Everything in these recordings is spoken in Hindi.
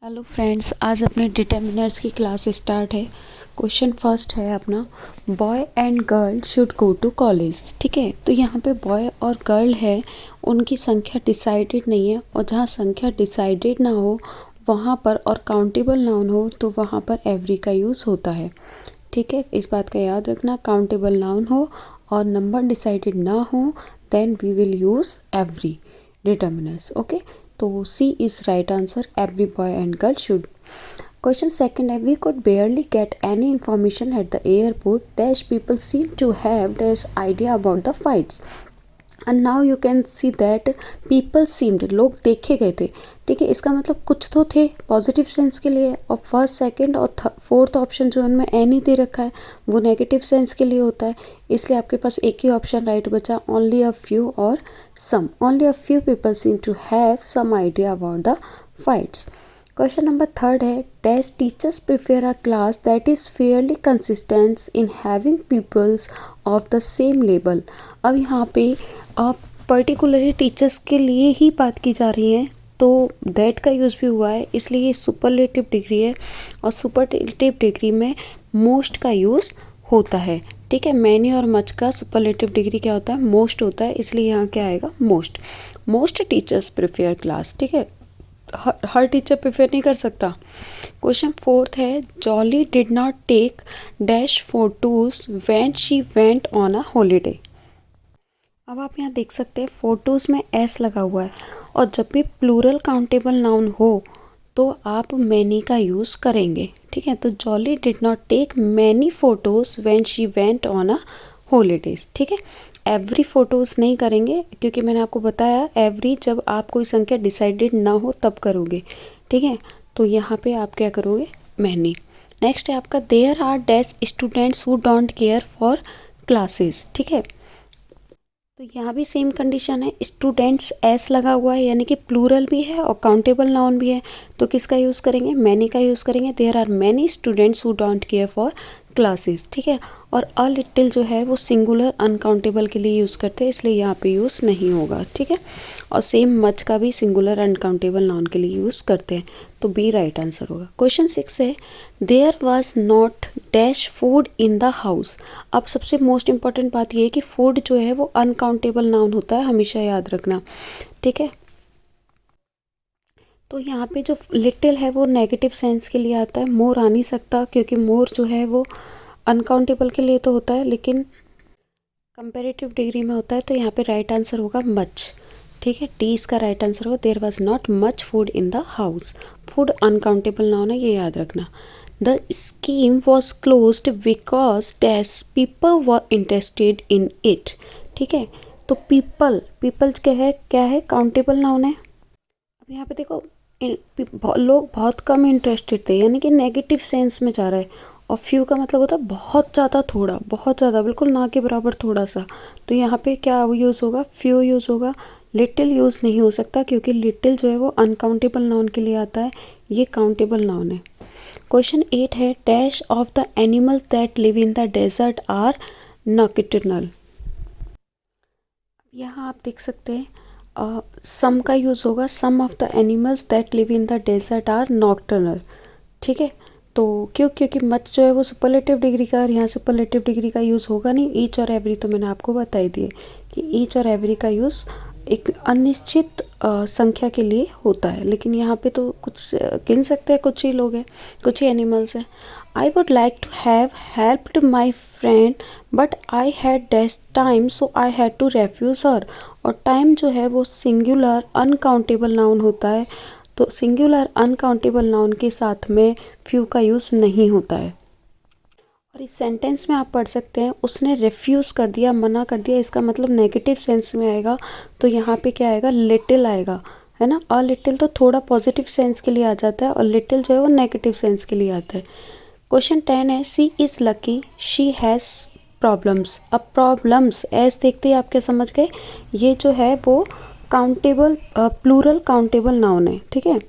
हेलो फ्रेंड्स, आज अपने डिटर्मिनर्स की क्लास स्टार्ट है। क्वेश्चन फर्स्ट है अपना, boy and girl should go to college. ठीक है, तो यहाँ पे बॉय और गर्ल है, उनकी संख्या डिसाइडेड नहीं है, और जहाँ संख्या डिसाइडेड ना हो वहाँ पर और काउंटेबल नाउन हो तो वहाँ पर एवरी का यूज़ होता है। ठीक है, इस बात का याद रखना, काउंटेबल नाउन हो और नंबर डिसाइडेड ना हो then we will use every determiners. Okay, तो C is right answer, every boy and girl should. Question second है, we could barely get any information at the airport dash people seem to have dash idea about the fights and now you can see that people seemed, लोग देखे गए थे। ठीक है, इसका मतलब कुछ तो थे पॉजिटिव सेंस के लिए, और फर्स्ट सेकंड और फोर्थ ऑप्शन जो उनमें एनी दे रखा है वो नेगेटिव सेंस के लिए होता है, इसलिए आपके पास एक ही ऑप्शन राइट बचा, ओनली अ फ्यू और some. Only a few people seem to have some idea about the fights. Question number third है, dash teachers prefer a class that is fairly consistent in having peoples of the same level. अब यहाँ पे पर्टिकुलरली टीचर्स के लिए ही बात की जा रही है, तो दैट का यूज़ भी हुआ है, इसलिए ये सुपरलेटिव डिग्री है, और सुपरलेटिव डिग्री में मोस्ट का यूज़ होता है। ठीक है, मैनी और मच का सुपरलेटिव डिग्री क्या होता है, मोस्ट होता है, इसलिए यहाँ क्या आएगा, most. Most teachers prefer class. ठीक है, हर टीचर प्रिफेयर नहीं कर सकता। क्वेश्चन फोर्थ है, Jolly did not take dash photos when she went on a holiday. अब आप यहाँ देख सकते हैं फोटोज़ में एस लगा हुआ है, और जब भी प्लूरल काउंटेबल नाउन हो तो आप मैनी का यूज़ करेंगे। ठीक है, तो Jolly did not take many photos when she went on a holidays. ठीक है, एवरी फोटोज़ नहीं करेंगे, क्योंकि मैंने आपको बताया एवरी जब आप कोई संख्या डिसाइडेड ना हो तब करोगे। ठीक है, तो यहाँ पे आप क्या करोगे, मैनी। नेक्स्ट है आपका, there are dash students who don't care for classes. ठीक है, तो यहाँ भी सेम कंडीशन है, स्टूडेंट्स एस लगा हुआ है, यानी कि प्लूरल भी है और काउंटेबल नाउन भी है, तो किसका यूज़ करेंगे, मैनी का यूज़ करेंगे। There are many students who don't care for classes. ठीक है, और अ लिटिल जो है वो सिंगुलर अनकाउंटेबल के लिए यूज़ करते हैं, इसलिए यहाँ पे यूज़ नहीं होगा। ठीक है, और सेम मच का भी सिंगुलर अनकाउंटेबल नाउन के लिए यूज़ करते हैं, तो बी राइट आंसर होगा। क्वेश्चन 6 है, there was not dash food in the house. अब सबसे मोस्ट इंपॉर्टेंट बात यह है कि फूड जो है वो अनकाउंटेबल नाउन होता है, हमेशा याद रखना। ठीक है, तो यहाँ पे जो लिटिल है वो नेगेटिव सेंस के लिए आता है, मोर आ नहीं सकता, क्योंकि मोर जो है वो अनकाउंटेबल के लिए तो होता है लेकिन कंपेरेटिव डिग्री में होता है, तो यहाँ पे राइट आंसर होगा मच। ठीक है, डी इसका राइट आंसर होगा, there was not much food in the house. Food uncountable noun है, ये याद रखना। The scheme was closed because dash people were interested in it. ठीक है, तो पीपल्स क्या है, काउंटेबल नाउन है। अब यहाँ पे देखो, लोग बहुत कम इंटरेस्टेड थे, यानी कि नेगेटिव सेंस में जा रहा है, और फ्यू का मतलब होता है बहुत ज़्यादा, थोड़ा, बहुत ज़्यादा, बिल्कुल ना के बराबर थोड़ा सा, तो यहाँ पे क्या यूज़ होगा, फ्यू यूज़ होगा। लिटिल यूज़ नहीं हो सकता, क्योंकि लिटिल जो है वो अनकाउंटेबल नाउन के लिए आता है, ये काउंटेबल नाउन है। क्वेश्चन 8 है, dash of the animals that live in the desert are nocturnal. यहाँ आप देख सकते हैं सम का यूज़ होगा, some of the animals that live in the desert are nocturnal. ठीक है, तो क्योंकि मच जो है वो सुपरलेटिव डिग्री का, और यहाँ सुपरलेटिव डिग्री का यूज़ होगा नहीं। ईच और एवरी तो मैंने आपको बता ही दिए कि ईच और एवरी का यूज़ एक अनिश्चित संख्या के लिए होता है, लेकिन यहाँ पे तो कुछ गिन सकते हैं, कुछ ही लोग हैं, कुछ ही एनिमल्स हैं। I would like to have helped my friend but I had डेस्ट time so I had to refuse her. और टाइम जो है वो सिंगुलर अनकाउंटेबल नाउन होता है, तो सिंगुलर अनकाउंटेबल नाउन के साथ में फ्यू का यूज़ नहीं होता है। और इस सेंटेंस में आप पढ़ सकते हैं, उसने रिफ्यूज़ कर दिया, मना कर दिया, इसका मतलब नेगेटिव सेंस में आएगा, तो यहाँ पे क्या आएगा, लिटिल आएगा, है ना। और लिटिल तो थोड़ा पॉजिटिव सेंस के लिए आ जाता है, और लिटिल जो है वो नेगेटिव सेंस के लिए आता है। क्वेश्चन 10 है, C is lucky she has problems. अब प्रॉब्लम्स एस देखते ही आप क्या समझ गए, ये जो है वो काउंटेबल प्लूरल काउंटेबल नाउन है। ठीक है,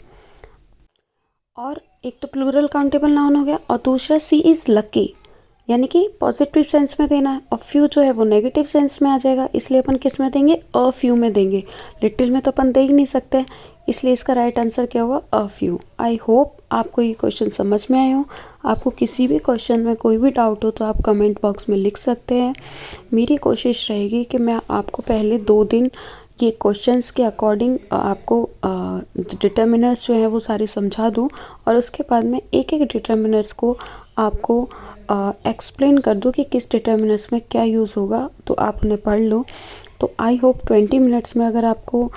और एक तो प्लूरल काउंटेबल नाउन हो गया, और दूसरा सी इज़ लकी, यानी कि पॉजिटिव सेंस में देना है, और फ्यू जो है वो नेगेटिव सेंस में आ जाएगा, इसलिए अपन किस में देंगे, अ फ्यू में देंगे। लिटिल में तो अपन दे ही नहीं सकते, इसलिए इसका राइट आंसर क्या होगा, अ फ्यू। आई होप आपको ये क्वेश्चन समझ में आए हो। आपको किसी भी क्वेश्चन में कोई भी डाउट हो तो आप कमेंट बॉक्स में लिख सकते हैं। मेरी कोशिश रहेगी कि मैं आपको पहले 2 दिन ये क्वेश्चंस के अकॉर्डिंग आपको डिटर्मिनर्स जो हैं वो सारे समझा दूँ, और उसके बाद में एक एक डिटर्मिनर्स को आपको एक्सप्लेन कर दूँ कि किस डिटर्मिनर्स में क्या यूज़ होगा, तो आप उन्हें पढ़ लो। तो आई होप 20 मिनट्स में अगर आपको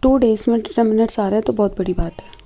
2 डेज़ में डिटर्मिनर्स आ रहे हैं तो बहुत बड़ी बात है।